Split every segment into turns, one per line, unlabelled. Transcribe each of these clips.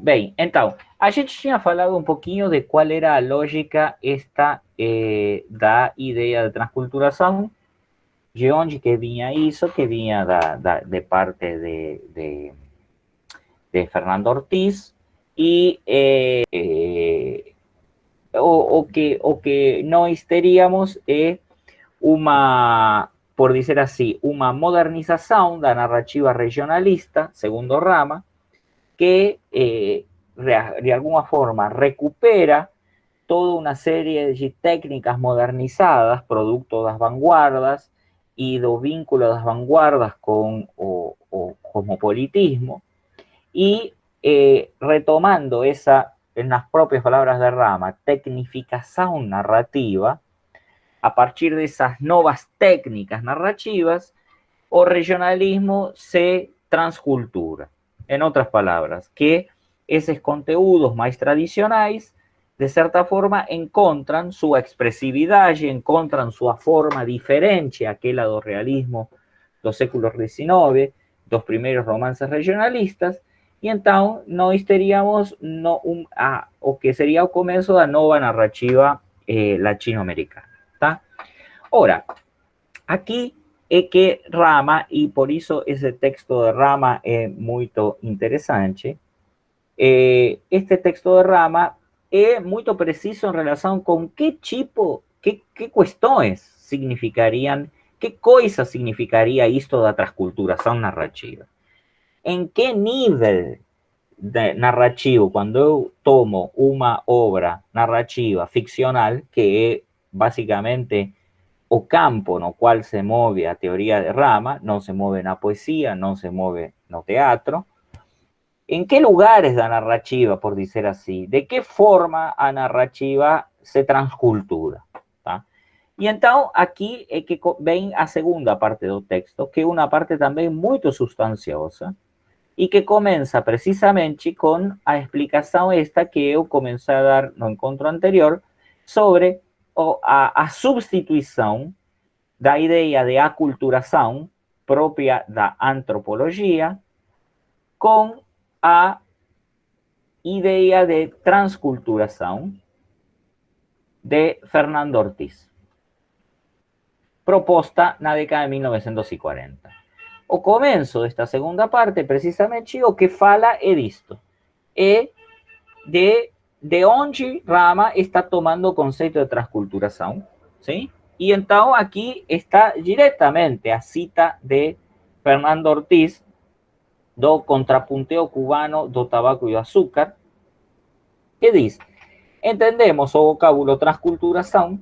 bem, então, a gente tinha falado um pouquinho de qual era a lógica esta da ideia de transculturação, de onde que vinha isso, que vinha de parte de Fernando Ortiz, e o que nós teríamos é uma, por dizer assim, uma modernização da narrativa regionalista, segundo Rama, que de alguma forma recupera toda una serie de técnicas modernizadas, producto das vanguardas y do vínculo das vanguardas con o cosmopolitismo, y retomando esa, en las propias palabras de Rama, tecnificación narrativa, a partir de esas nuevas técnicas narrativas, o regionalismo se transcultura. En otras palabras, que esos conteúdos más tradicionales, de cierta forma, encontran su expresividad y encontran su forma diferente aquella do realismo dos séculos XIX, dos primeros romances regionalistas, e então nós teríamos o que seria o começo da nova narrativa latino-americana. Tá? Ora, aqui é que Rama, e por isso esse texto de Rama é muito interessante, este texto de Rama é muito preciso em relação com que tipo, que questões significariam, que coisa significaria isto da transculturação narrativa. Em que nível narrativo, quando eu tomo uma obra narrativa ficcional, que é basicamente o campo no cual se mueve a teoría de Rama, no se mueve en la poesía, no se mueve no teatro. ¿En qué lugares da narrativa, por decir así? ¿De qué forma a narrativa se transcultura? Tá? E então, aqui é que vem a segunda parte do texto, que é uma parte também muito substanciosa, e que começa precisamente com a explicação esta que eu comecei a dar no encontro anterior, sobre a substituição da ideia de aculturação própria da antropologia com a ideia de transculturação de Fernando Ortiz, proposta na década de 1940. O começo desta segunda parte, precisamente, o que fala é disto. É de onde Rama está tomando o conceito de transculturação, sim? E então aqui está diretamente a cita de Fernando Ortiz do Contrapunteo Cubano do Tabaco e do Açúcar, que diz: entendemos o vocábulo transculturação,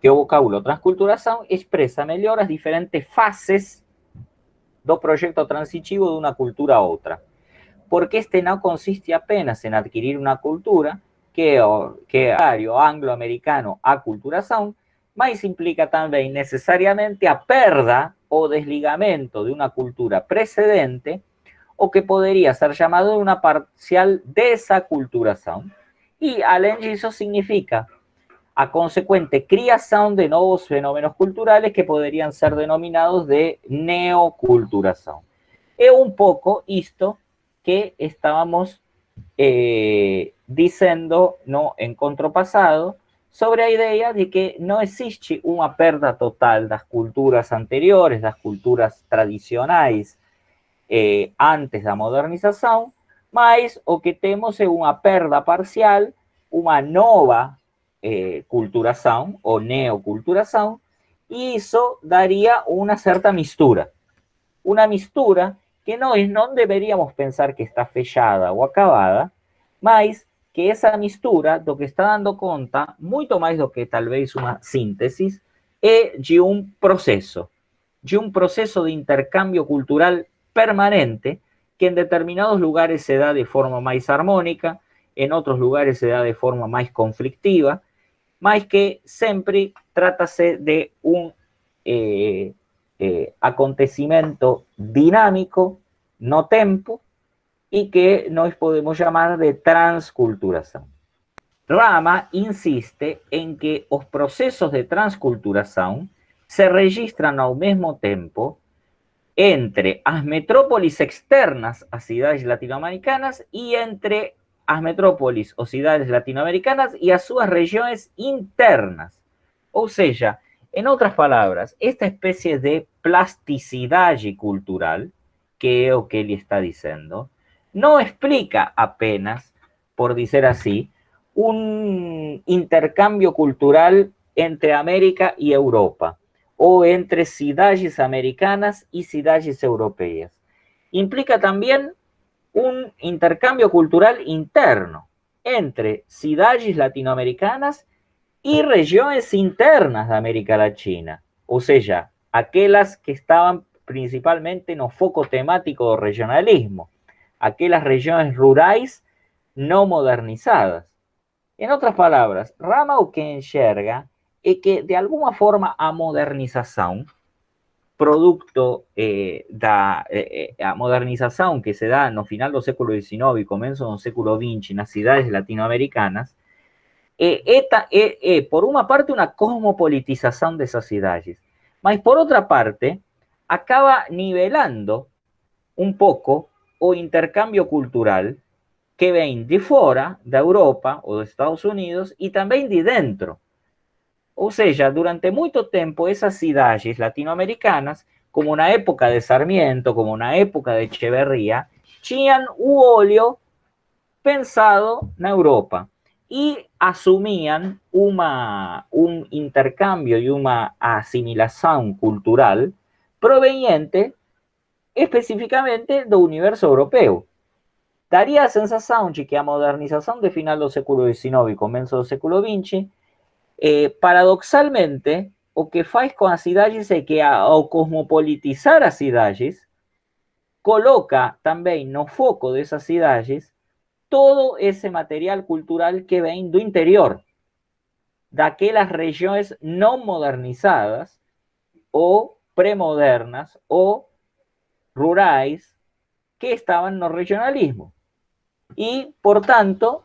que o vocábulo transculturação expressa melhor as diferentes fases do projeto transitivo de uma cultura a outra, porque este no consiste apenas en adquirir una cultura que é o anglo-americano aculturação, mas implica também necessariamente a perda ou desligamento de uma cultura precedente, o que poderia ser chamado de uma parcial desaculturação. E, além disso, significa a consequente criação de novos fenômenos culturais que poderiam ser denominados de neoculturação. É um pouco isto que estábamos dizendo no encontro pasado sobre a ideia de que não existe uma perda total das culturas anteriores, das culturas tradicionais antes da modernização, mas o que temos é uma perda parcial, uma nova culturação ou neoculturação, e isso daria uma certa mistura. Uma mistura que nós não deveríamos pensar que está fechada ou acabada, mas que essa mistura do que está dando conta, muito mais do que talvez uma síntese, é de um processo de intercambio cultural permanente que en determinados lugares se da de forma más armónica, en otros lugares se da de forma más conflictiva, mas que sempre trata-se de un acontecimento dinámico, no tempo, y que nós podemos llamar de transculturação. Rama insiste en que os procesos de transculturação se registran ao mesmo tempo entre as metrópolis externas a cidades latino-americanas y entre as metrópolis o cidades latino-americanas y a sus regiones internas. Ou seja, en otras palabras, esta especie de plasticidad cultural, que es lo que él está diciendo, no explica apenas, por decir así, un intercambio cultural entre América y Europa, o entre ciudades americanas y ciudades europeas. Implica también un intercambio cultural interno entre ciudades latinoamericanas y regiones internas de América Latina, o sea, aquellas que estaban principalmente en el foco temático del regionalismo, aquellas regiones rurales no modernizadas. En otras palabras, Rama o que enxerga é que, de alguma forma, a modernização, producto a modernização que se dá no final do século XIX e começo do século XX nas cidades latino-americanas, por uma parte, uma cosmopolitização dessas cidades, mas, por outra parte, acaba nivelando um pouco o intercâmbio cultural que vem de fora da Europa ou dos Estados Unidos e também de dentro. Ou seja, durante muito tempo, essas cidades latino-americanas, como na época de Sarmiento, como na época de Echeverría, tinham o olho pensado na Europa e assumiam um intercâmbio e uma assimilação cultural proveniente especificamente do universo europeu. Daria a sensação de que a modernização de final do século XIX e começo do século XX, paradoxalmente, o que faz com as cidades é que, ao cosmopolitizar as cidades, coloca também no foco dessas cidades todo esse material cultural que vem do interior, daquelas regiões não modernizadas, ou pré-modernas, ou rurais, que estavam no regionalismo. E, portanto,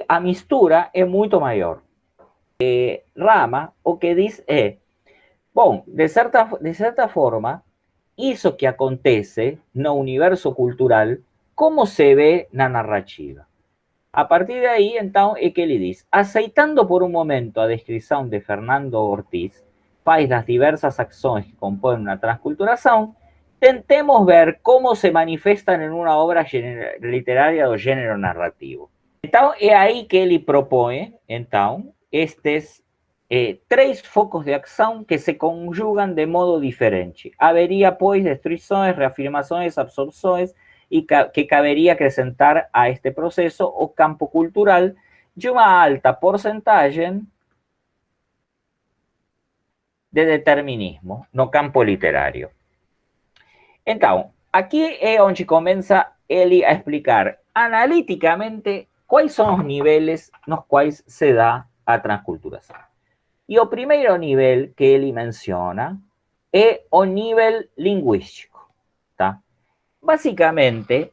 a mistura é muito maior. Rama o que diz é, bom, de certa forma, isso que acontece no universo cultural, como se vê na narrativa. A partir de aí, então, é que ele diz, aceitando por um momento a descrição de Fernando Ortiz, pai das diversas ações que compõem uma transculturação, tentemos ver como se manifestam em uma obra literária do gênero narrativo. Então, é aí que ele propõe, então, estes três focos de ação que se conjugam de modo diferente. Haveria, pois, destruições, reafirmações, absorções, e que caberia acrescentar a este processo o campo cultural de uma alta porcentagem de determinismo no campo literário. Então, aqui é onde começa ele a explicar analiticamente quais são os níveis nos quais se dá a transculturação. E o primeiro nível que ele menciona é o nível linguístico, tá? Basicamente,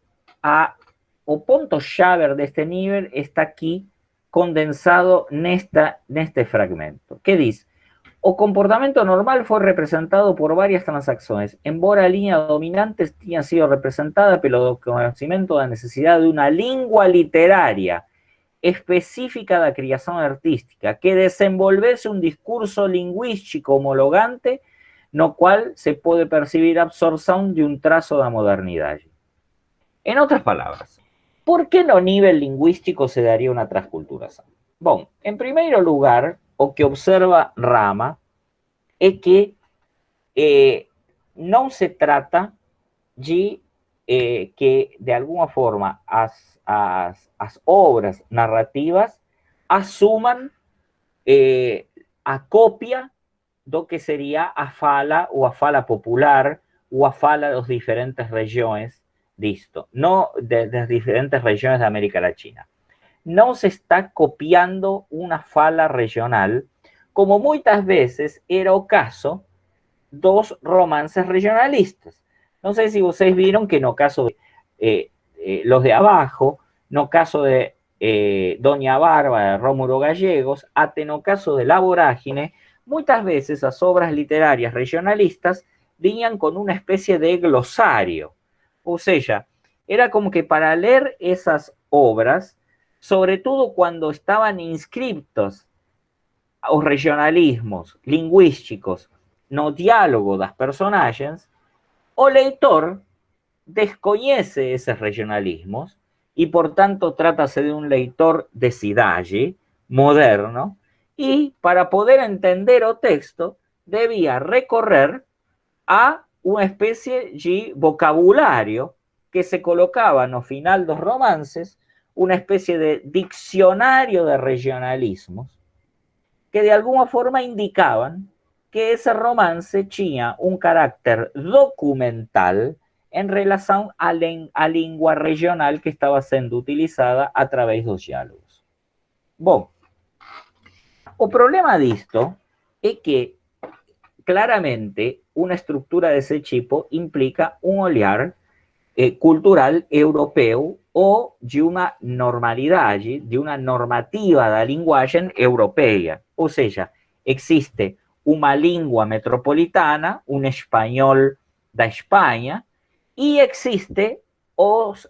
o ponto-chave deste nível está aqui condensado neste fragmento, que diz: o comportamento normal foi representado por várias transacções, embora a linha dominante tenha sido representada pelo conhecimento da necessidade de uma língua literária específica da criação artística, que desenvolvesse um discurso linguístico homologante, no qual se pode percibir a absorção de um traço da modernidade. Em outras palavras, por que no nível linguístico se daria uma transculturação? Bom, em primeiro lugar, o que observa Rama é que não se trata de que, de alguma forma, as obras narrativas assumam a cópia do que seria a fala ou a fala popular ou a fala das diferentes regiões disto, não das diferentes regiões da América Latina. Não se está copiando uma fala regional, como muitas vezes era o caso dos romances regionalistas. Não sei se vocês viram que no caso de Los de Abajo, no caso de Doña Bárbara, de Rómulo Gallegos, até no caso de La Vorágine, muitas vezes as obras literárias regionalistas vinham con una especie de glosario. O sea, era como que para leer esas obras, sobre todo cuando estaban inscriptos os regionalismos lingüísticos no diálogo das personagens, o leitor descoñece esos regionalismos y por tanto trátase de un leitor de cidade, moderno, y para poder entender o texto debía recorrer a una especie de vocabulario que se colocaba no final dos romances, una especie de diccionario de regionalismos, que de alguna forma indicaban que ese romance tenía un carácter documental en relación a la lengua regional que estaba siendo utilizada a través de los diálogos. Bom, o problema disto es que claramente una estructura de ese tipo implica un olhar cultural europeo o de una normalidad, de una normativa da linguagem europea. O sea, existe una lengua metropolitana, un español da España, y existe os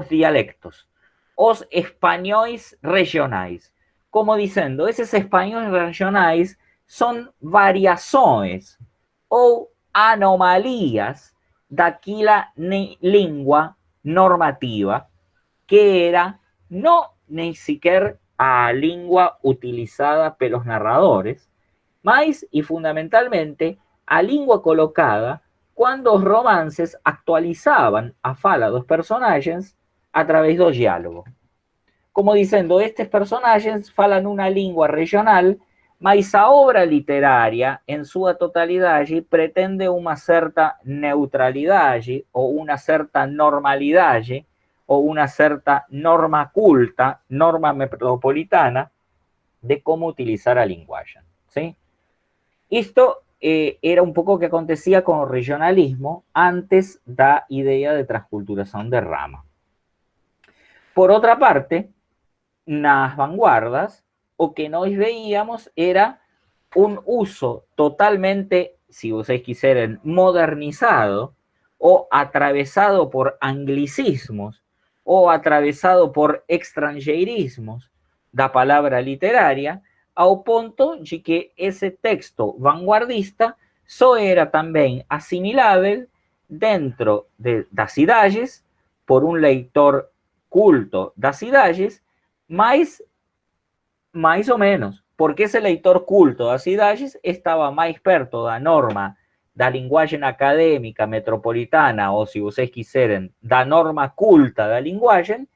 dialectos, os españoles regionais. Como diciendo, esos españoles regionais son variaciones o anomalías daquela língua normativa que era no ni siquiera a língua utilizada pelos narradores, mas y fundamentalmente a língua colocada cuando los romances actualizaban a fala dos personajes a través dos diálogos. Como diciendo, estos personajes falan una lengua regional, mas a obra literaria en su totalidad pretende una cierta neutralidad o una cierta normalidad o una cierta norma culta, norma metropolitana de cómo utilizar a lenguaje. ¿Sí? Esto era un poco que acontecía con el regionalismo antes da idea de transculturación de rama. Por otra parte, nas vanguardas, o que nós veíamos era un uso totalmente, si ustedes quisieran, modernizado o atravesado por anglicismos o atravesado por extranjerismos da palabra literaria, ao ponto de que ese texto vanguardista só era também assimilável dentro das cidades por um leitor culto das cidades, mais ou menos, porque esse leitor culto das cidades estava mais perto da norma da linguagem acadêmica metropolitana, ou se vocês quiserem, da norma culta da linguagem,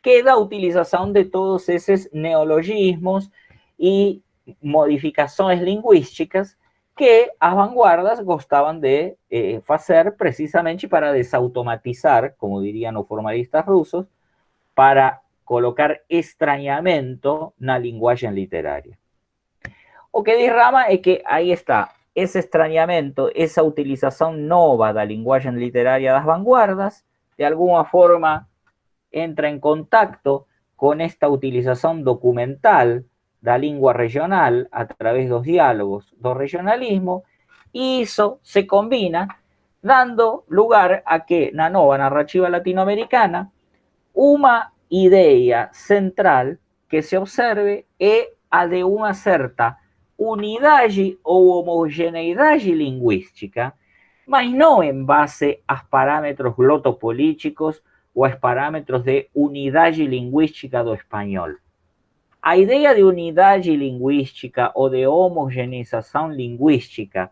que da utilização de todos esses neologismos e modificações linguísticas que as vanguardas gostavam de fazer precisamente para desautomatizar, como diriam os formalistas rusos, para colocar extrañamiento na linguagem literaria. O que derrama es que ahí está, ese extrañamiento, esa utilización nova da linguagem literaria das vanguardas, de alguna forma entra en contacto con esta utilización documental da lengua regional a través de los diálogos do regionalismo, y eso se combina dando lugar a que na nova narrativa latinoamericana una idea central que se observe es a de una cierta unidad o homogeneidad lingüística, mas no en base a parámetros glotopolíticos o a parámetros de unidad lingüística do español. A idea de unidad lingüística o de homogeneización lingüística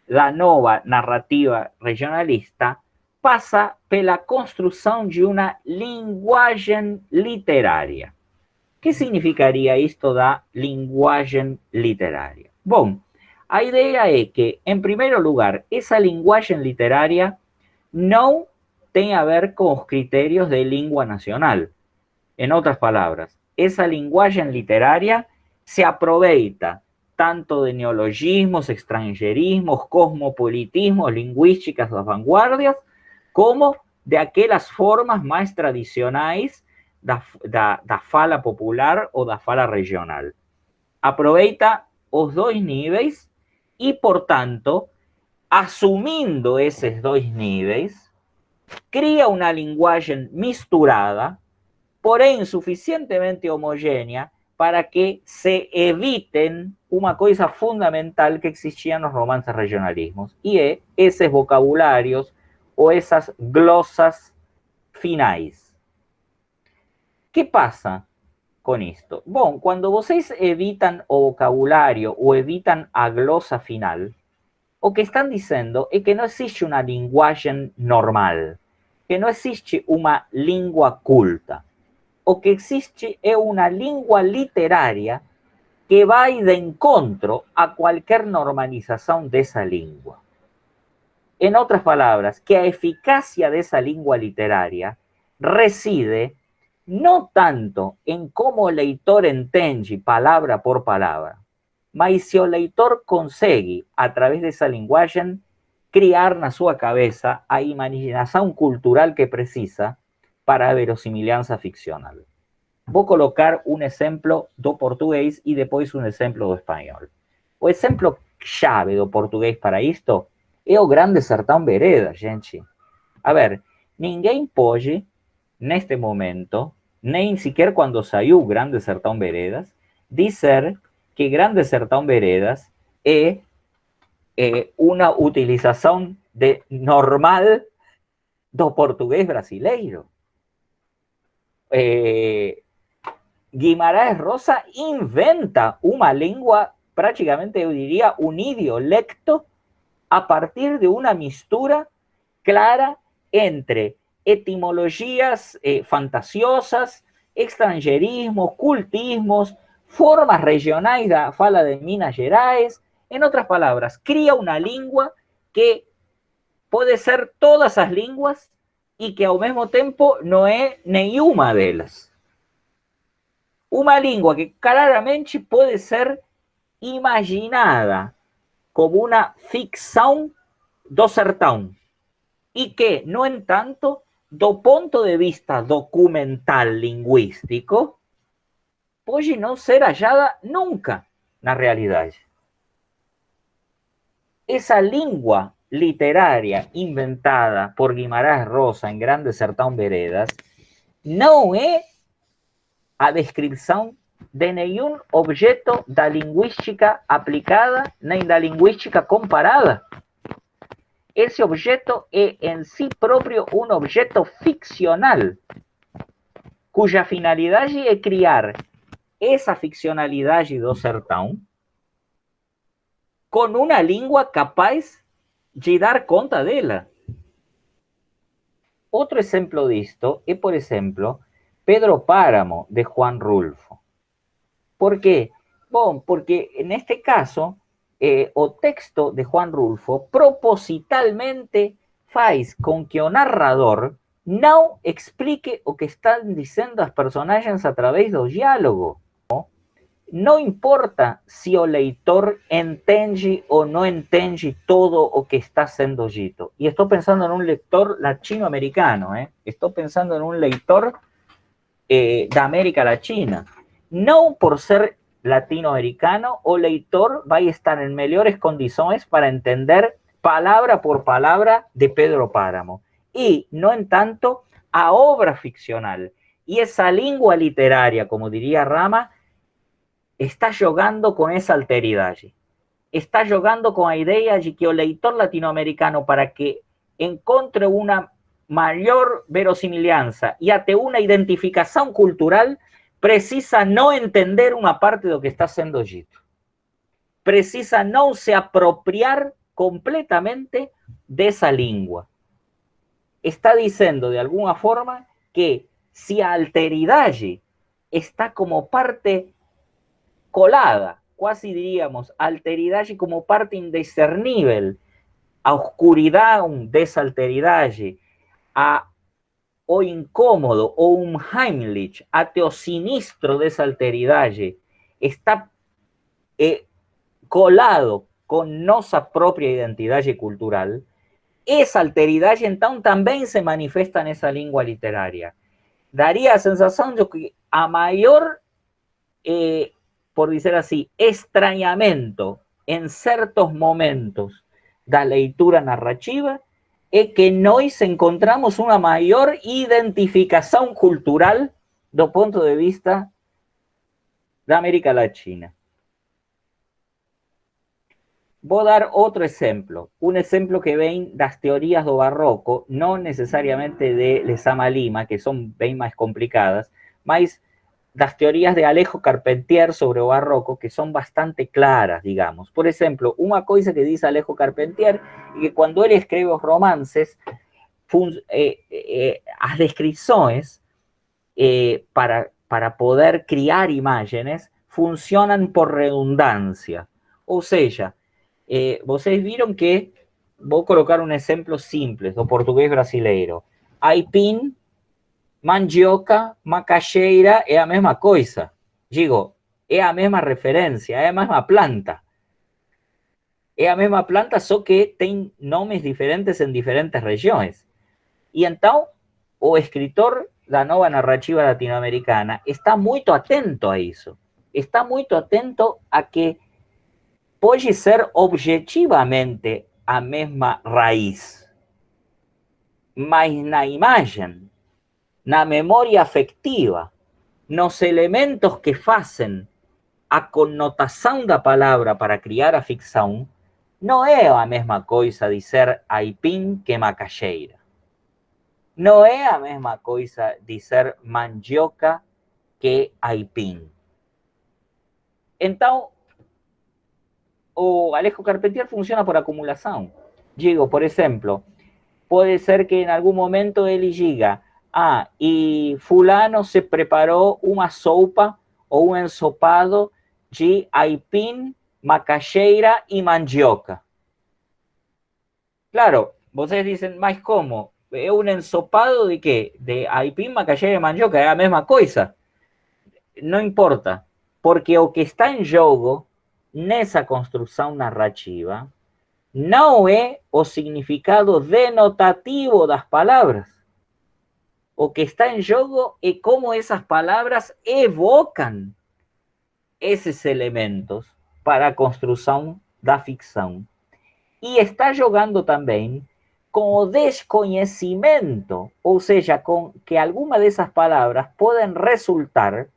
da nova narrativa regionalista passa pela construção de uma linguagem literária. O que significaria isto da linguagem literária? Bom, a ideia é que, em primeiro lugar, essa linguagem literária não tem a ver com os critérios de língua nacional. En otras palabras, esa linguagem literária se aproveita tanto de neologismos, extranjerismos, cosmopolitismos, lingüísticas das vanguardias, como de aquelas formas mais tradicionais da fala popular ou da fala regional. Aproveita os dois níveis e, portanto, assumindo esses dois níveis, cria uma linguagem misturada, porém suficientemente homogénea para que se eviten uma coisa fundamental que existia nos romances regionalismos, e é esses vocabulários ou essas glosas finais. Que passa com isto? Bom, quando vocês evitam o vocabulário ou evitam a glosa final, o que están diciendo es que no existe una linguagem normal, que no existe una lengua culta. O que existe es una lengua literaria que va de encontro a cualquier normalización de esa lengua. En otras palabras, que la eficacia de esa lengua literaria reside no tanto en cómo el lector entiende palabra por palabra, mas se o leitor consegue, a través dessa linguagem, criar na sua cabeça a imaginação cultural que precisa para a verossimilhança ficcional. Vou colocar um exemplo do português e depois um exemplo do espanhol. O exemplo chave do português para isto é o Grande Sertão Veredas, gente. A ver, ninguém pode, neste momento, nem sequer quando saiu o Grande Sertão Veredas, dizer que Grande Sertão Veredas é uma utilização normal do português brasileiro. Guimarães Rosa inventa uma língua, praticamente eu diria, um idiolecto, a partir de uma mistura clara entre etimologias fantasiosas, extranjerismos, cultismos, formas regionais da fala de Minas Gerais. En otras palabras, cría una lengua que puede ser todas as línguas y que ao mesmo tempo no é nenhuma delas. Uma língua que claramente pode ser imaginada como uma ficção do sertão e que, no entanto, do ponto de vista documental lingüístico, pode não ser hallada nunca na realidade. Essa língua literária inventada por Guimarães Rosa em Grande Sertão Veredas não é a descrição de nenhum objeto da linguística aplicada nem da linguística comparada. Esse objeto é em si próprio um objeto ficcional, cuja finalidade é criar essa ficcionalidade do sertão com uma língua capaz de dar conta dela. Outro exemplo disto é, por exemplo, Pedro Páramo, de Juan Rulfo. ¿Por qué? Bom, porque neste caso, o texto de Juan Rulfo propositalmente faz com que o narrador não explique o que están dizendo as personagens a través do diálogo. Não importa se o leitor entende ou não entende todo o que está sendo dito. E estou pensando em um leitor latino-americano, estou pensando em um leitor da América Latina. Não por ser latino-americano, o leitor vai estar em melhores condições para entender palavra por palavra de Pedro Páramo. E, no entanto, a obra ficcional e essa língua literária, como diria Rama, está jogando com essa alteridade. Está jogando com a ideia de que o leitor latino-americano, para que encontre uma maior verossimilhança e até uma identificação cultural, precisa não entender uma parte do que está sendo dito. Precisa não se apropriar completamente dessa língua. Está dizendo, de alguma forma, que se a alteridade está como parte colada, quase diríamos, alteridade como parte indiscernível, a oscuridade dessa alteridade, o incômodo, ou um Heimlich, até o sinistro dessa alteridade, está colado com nossa própria identidade cultural, essa alteridade, então, também se manifesta nessa língua literária. Daria a sensação de que a maior, por dizer assim, estranhamento em certos momentos da leitura narrativa é que nós encontramos uma maior identificação cultural do ponto de vista da América Latina. Vou dar outro exemplo, um exemplo que vem das teorias do barroco, não necessariamente de Lezama Lima, que são bem mais complicadas, mas das teorías de Alejo Carpentier sobre o barroco, que son bastante claras, digamos. Por ejemplo, una cosa que dice Alejo Carpentier, es que cuando él escribe los romances, las descripciones para poder criar imágenes funcionan por redundancia. O sea, vocês viram que, vou colocar um exemplo simples do português brasileiro. Aipim, mandioca, macaxeira é a mesma coisa. Digo, é a mesma referência, é a mesma planta. É a mesma planta, só que tem nomes diferentes em diferentes regiões. E então, o escritor da nova narrativa latino-americana está muito atento a isso. Está muito atento a que pode ser objetivamente a mesma raiz, mas na imagem, na memória afectiva, nos elementos que fazem a conotação da palavra para criar a ficção, não é a mesma coisa dizer aipim que macaxeira. Não é a mesma coisa dizer mandioca que aipim. Então, o Alejo Carpentier funciona por acumulação. Digo, por exemplo, pode ser que em algum momento ele diga: ah, e fulano se preparou uma sopa ou um ensopado de aipim, macaxeira e mandioca. Claro, vocês dizem, mas como? É um ensopado de quê? De aipim, macaxeira e mandioca, é a mesma coisa? Não importa, porque o que está em jogo nessa construção narrativa não é o significado denotativo das palavras. O que está em jogo é como essas palavras evocam esses elementos para a construção da ficção. E está jogando também com o desconhecimento, ou seja, com que algumas dessas palavras podem resultar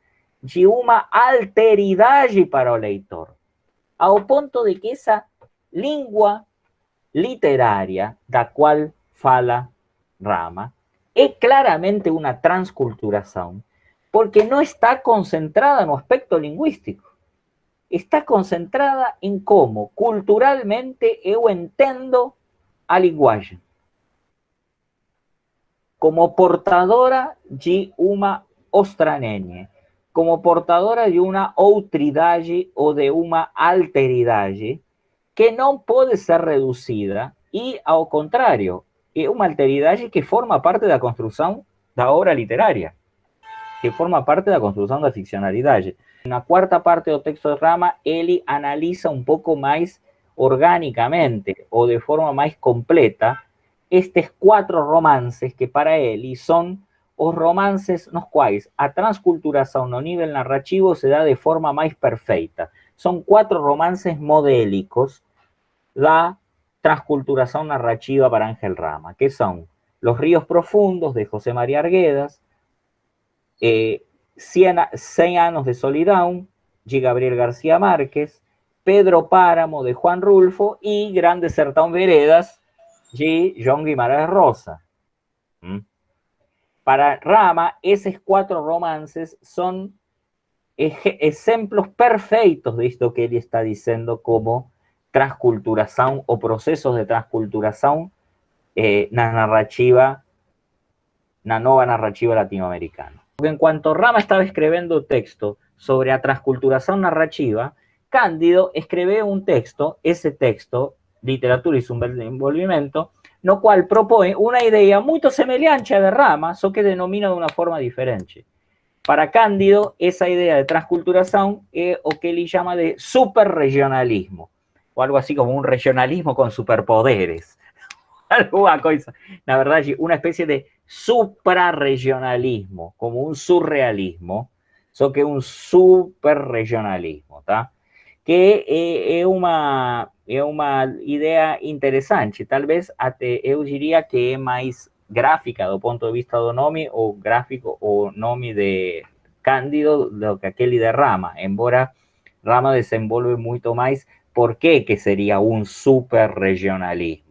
de uma alteridade para o leitor, ao ponto de que essa língua literária da qual fala Rama é claramente uma transculturação, porque não está concentrada no aspecto lingüístico, está concentrada em como culturalmente eu entendo a linguagem, como portadora de uma ostranene, como portadora de uma outridade ou de uma alteridade que não pode ser reduzida e, ao contrário, é uma alteridade que forma parte da construção da obra literária, que forma parte da construção da ficcionalidade. Na quarta parte do texto de Rama, ele analisa um pouco mais orgânicamente ou de forma mais completa estes 4 romances que para ele são os romances nos quais a transculturação no nível narrativo se dá de forma mais perfeita. São 4 romances modélicos da transculturação narrativa para Ángel Rama, que são Los Ríos Profundos, de José María Arguedas, 100 anos de solidão, de Gabriel García Márquez, Pedro Páramo, de Juan Rulfo, e Grande Sertão Veredas, de João Guimarães Rosa. Para Rama, esses 4 romances são exemplos perfeitos de isto que ele está dizendo como transculturação ou processos de transculturação na narrativa, na nova narrativa latino-americana. Porque enquanto Rama estava escrevendo o texto sobre a transculturação narrativa, Cândido escreveu um texto, esse texto, Literatura e seu Desenvolvimento, no qual propõe uma ideia muito semelhante à de Rama, só que denomina de uma forma diferente. Para Cândido, essa ideia de transculturação é o que ele chama de superregionalismo, ou algo assim como um regionalismo com superpoderes. Alguma coisa, na verdade, uma espécie de suprarregionalismo, como um surrealismo, só que um superregionalismo, tá? que é uma ideia interessante. Talvez até eu diria que é mais gráfica do ponto de vista do nome, ou gráfico, o nome de Cândido do que aquele de Rama, embora Rama desenvolve muito mais por que seria um super regionalista.